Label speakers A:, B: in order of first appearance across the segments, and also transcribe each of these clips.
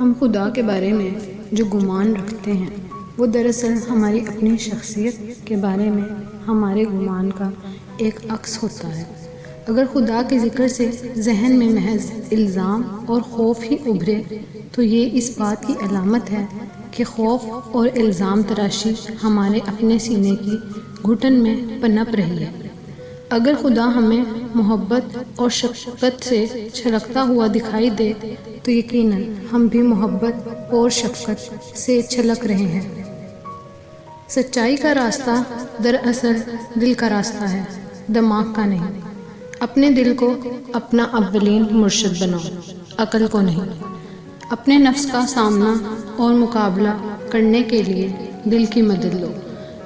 A: ہم خدا کے بارے میں جو گمان رکھتے ہیں وہ دراصل ہماری اپنی شخصیت کے بارے میں ہمارے گمان کا ایک عکس ہوتا ہے۔ اگر خدا کے ذکر سے ذہن میں محض الزام اور خوف ہی ابھرے تو یہ اس بات کی علامت ہے کہ خوف اور الزام تراشی ہمارے اپنے سینے کی گھٹن میں پنپ رہی ہے۔ اگر خدا ہمیں محبت اور شفقت سے چھلکتا ہوا دکھائی دے تو یقیناً ہم بھی محبت اور شفقت سے چھلک رہے ہیں۔ سچائی کا راستہ دراصل دل کا راستہ ہے، دماغ کا نہیں۔ اپنے دل کو اپنا اولین مرشد بناؤ، عقل کو نہیں۔ اپنے نفس کا سامنا اور مقابلہ کرنے کے لیے دل کی مدد لو،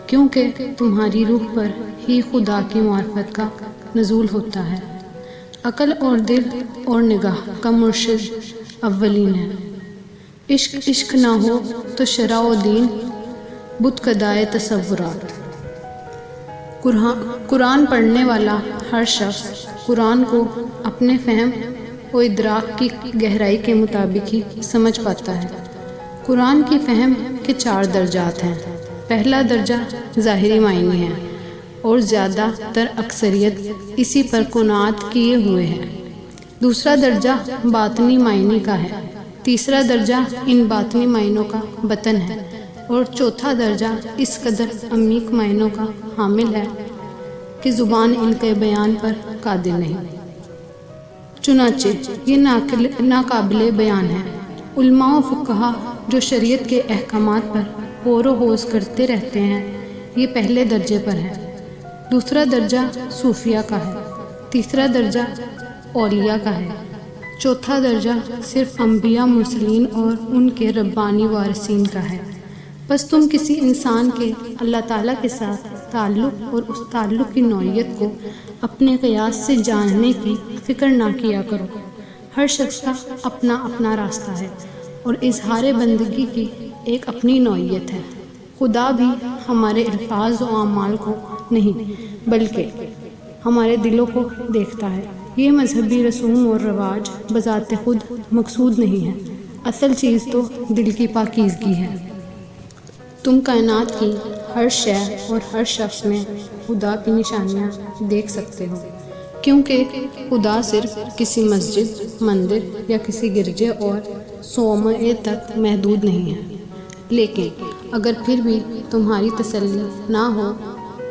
A: کیونکہ تمہاری روح پر ہی خدا کی معرفت کا نزول ہوتا ہے۔ عقل اور دل اور نگاہ کا مرشد اولین ہے۔ عشق نہ ہو تو شرع و دین بت کدائے تصورات۔ قرآن پڑھنے والا ہر شخص قرآن کو اپنے فہم و ادراک کی گہرائی کے مطابق ہی سمجھ پاتا ہے۔ قرآن کی فہم کے 4 درجات ہیں۔ پہلا درجہ ظاہری معنی ہے اور زیادہ تر اکثریت اسی پر قناعت کیے ہوئے ہے۔ دوسرا درجہ باطنی معنی کا ہے۔ تیسرا درجہ ان باطنی معنوں کا بطن ہے اور چوتھا درجہ اس قدر عمیق معنوں کا حامل ہے کہ زبان ان کے بیان پر قادر نہیں۔ چنانچہ یہ ناقابل بیان ہے۔ علماء و فقہا جو شریعت کے احکامات پر غور و خوض کرتے رہتے ہیں یہ پہلے درجے پر ہے۔ دوسرا درجہ صوفیہ کا ہے، تیسرا درجہ اولیاء کا ہے، چوتھا درجہ صرف انبیاء مرسلین اور ان کے ربانی وارثین کا ہے۔ بس تم کسی انسان کے اللہ تعالیٰ کے ساتھ تعلق اور اس تعلق کی نوعیت کو اپنے قیاس سے جاننے کی فکر نہ کیا کرو۔ ہر شخص کا اپنا اپنا راستہ ہے اور اظہار بندگی کی ایک اپنی نوعیت ہے۔ خدا بھی ہمارے الفاظ و اعمال کو نہیں بلکہ ہمارے دلوں کو دیکھتا ہے۔ یہ مذہبی رسوم اور رواج بذات خود مقصود نہیں ہے، اصل چیز تو دل کی پاکیزگی ہے۔ تم کائنات کی ہر شے اور ہر شخص میں خدا کی نشانیاں دیکھ سکتے ہو، کیونکہ خدا صرف کسی مسجد، مندر یا کسی گرجے اور صومعے تک محدود نہیں ہے۔ لیکن اگر پھر بھی تمہاری تسلی نہ ہو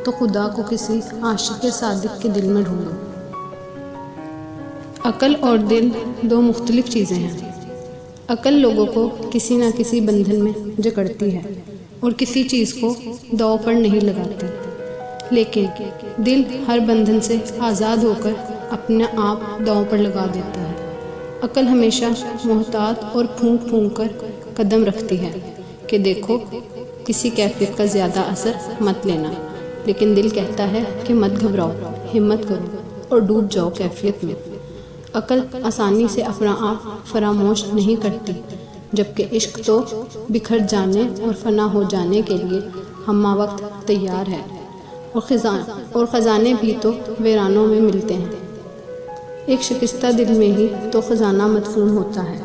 A: تو خدا کو کسی عاشق صادق کے دل میں ڈھونڈو۔ عقل اور دل 2 مختلف چیزیں ہیں۔ عقل لوگوں کو کسی نہ کسی بندھن میں جکڑتی ہے اور کسی چیز کو داؤ پر نہیں لگاتی، لیکن دل ہر بندھن سے آزاد ہو کر اپنے آپ داؤ پر لگا دیتا ہے۔ عقل ہمیشہ محتاط اور پھونک پھونک کر قدم رکھتی ہے کہ دیکھو کسی کیفیت کا زیادہ اثر مت لینا، لیکن دل کہتا ہے کہ مت گھبراؤ، ہمت کرو اور ڈوب جاؤ کیفیت میں۔ عقل آسانی سے اپنا آپ فراموش نہیں کرتی، جبکہ عشق تو بکھر جانے اور فنا ہو جانے کے لیے ہمہ وقت تیار ہے، اور خزانے بھی تو ویرانوں میں ملتے ہیں۔ ایک شکستہ دل میں ہی تو خزانہ مدفون ہوتا ہے۔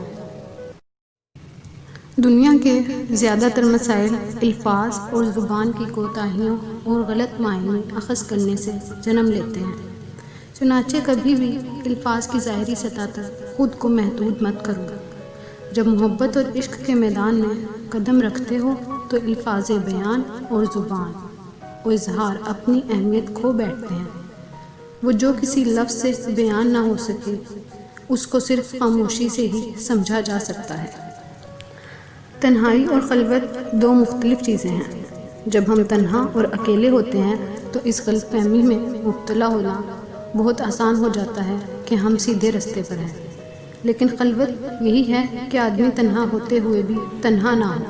A: دنیا کے زیادہ تر مسائل الفاظ اور زبان کی کوتاہیوں اور غلط معنی اخذ کرنے سے جنم لیتے ہیں۔ چنانچہ کبھی بھی الفاظ کی ظاہری سطح تک خود کو محدود مت کرو۔ جب محبت اور عشق کے میدان میں قدم رکھتے ہو تو الفاظ بیان اور زبان و اظہار اپنی اہمیت کھو بیٹھتے ہیں۔ وہ جو کسی لفظ سے بیان نہ ہو سکے اس کو صرف خاموشی سے ہی سمجھا جا سکتا ہے۔ تنہائی اور خلوت 2 مختلف چیزیں ہیں۔ جب ہم تنہا اور اکیلے ہوتے ہیں تو اس غلط فہمی میں مبتلا ہونا بہت آسان ہو جاتا ہے کہ ہم سیدھے رستے پر ہیں، لیکن خلوت یہی ہے کہ آدمی تنہا ہوتے ہوئے بھی تنہا نہ ہو۔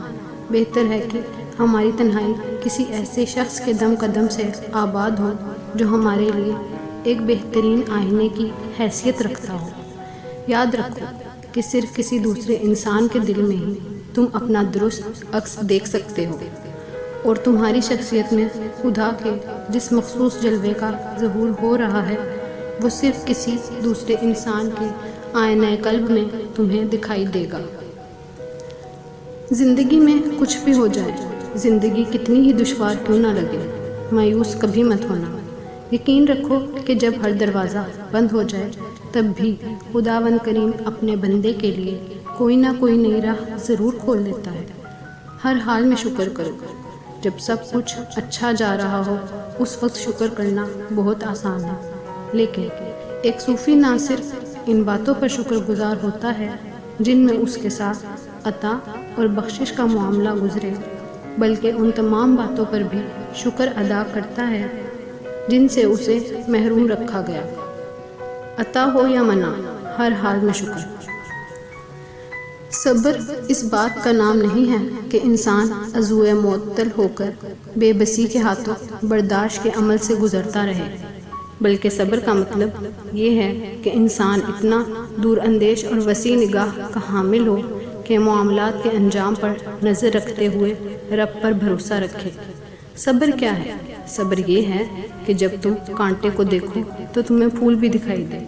A: بہتر ہے کہ ہماری تنہائی کسی ایسے شخص کے دم قدم سے آباد ہو جو ہمارے لیے ایک بہترین آئینے کی حیثیت رکھتا ہو۔ یاد رکھو کہ صرف کسی دوسرے انسان کے دل میں ہی تم اپنا درست عکس دیکھ سکتے ہو، اور تمہاری شخصیت میں خدا کے جس مخصوص جلوے کا ظہور ہو رہا ہے وہ صرف کسی دوسرے انسان کے آئینہ قلب میں تمہیں دکھائی دے گا۔ زندگی میں کچھ بھی ہو جائے، زندگی کتنی ہی دشوار کیوں نہ لگے، مایوس کبھی مت ہونا۔ یقین رکھو کہ جب ہر دروازہ بند ہو جائے تب بھی خداوند کریم اپنے بندے کے لیے کوئی نہ کوئی نئی راہ ضرور کھول دیتا ہے۔ ہر حال میں شکر کرو۔ جب سب کچھ اچھا جا رہا ہو اس وقت شکر کرنا بہت آسان ہے، لیکن ایک صوفی نہ صرف ان باتوں پر شکر گزار ہوتا ہے جن میں اس کے ساتھ عطا اور بخشش کا معاملہ گزرے، بلکہ ان تمام باتوں پر بھی شکر ادا کرتا ہے جن سے اسے محروم رکھا گیا۔ عطا ہو یا منع، ہر حال میں شکر۔ صبر اس بات کا نام نہیں ہے کہ انسان عضوِ معطل ہو کر بے بسی کے ہاتھوں برداشت کے عمل سے گزرتا رہے، بلکہ صبر کا مطلب یہ ہے کہ انسان اتنا دور اندیش اور وسیع نگاہ کا حامل ہو کہ معاملات کے انجام پر نظر رکھتے ہوئے رب پر بھروسہ رکھے۔ صبر کیا ہے؟ صبر یہ ہے کہ جب تم کانٹے کو دیکھو تو تمہیں پھول بھی دکھائی دے،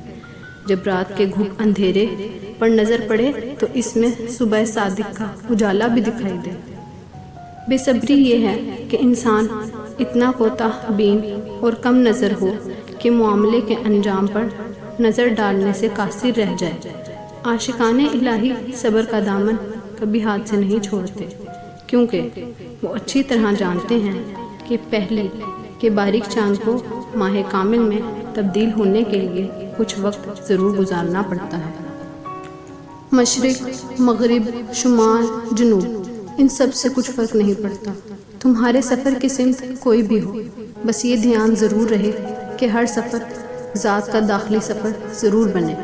A: جب رات کے گھٹ اندھیرے پر نظر پڑے تو اس میں صبح صادق کا اجالا بھی دکھائی دے۔ بے صبری یہ ہے کہ انسان اتنا کوتاہ بین اور کم نظر ہو کہ معاملے کے انجام پر نظر ڈالنے سے قاصر رہ جائے۔ عاشقان الہی صبر کا دامن کبھی ہاتھ سے نہیں چھوڑتے، کیونکہ وہ اچھی طرح جانتے ہیں کہ پہلے کے باریک چاند کو ماہ کامل میں تبدیل ہونے کے لیے کچھ وقت ضرور گزارنا پڑتا ہے۔ مشرق، مغرب، شمال، جنوب، ان سب سے کچھ فرق نہیں پڑتا۔ تمہارے سفر کی سمت کوئی بھی ہو، بس یہ دھیان ضرور رہے کہ ہر سفر ذات کا داخلی سفر ضرور بنے۔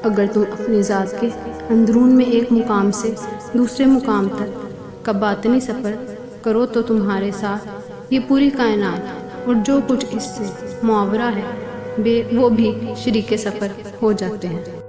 A: اگر تم اپنی ذات کے اندرون میں ایک مقام سے دوسرے مقام تک کا باطنی سفر کرو تو تمہارے ساتھ یہ پوری کائنات اور جو کچھ اس سے ماورا ہے وہ بھی شریک سفر ہو جاتے ہیں۔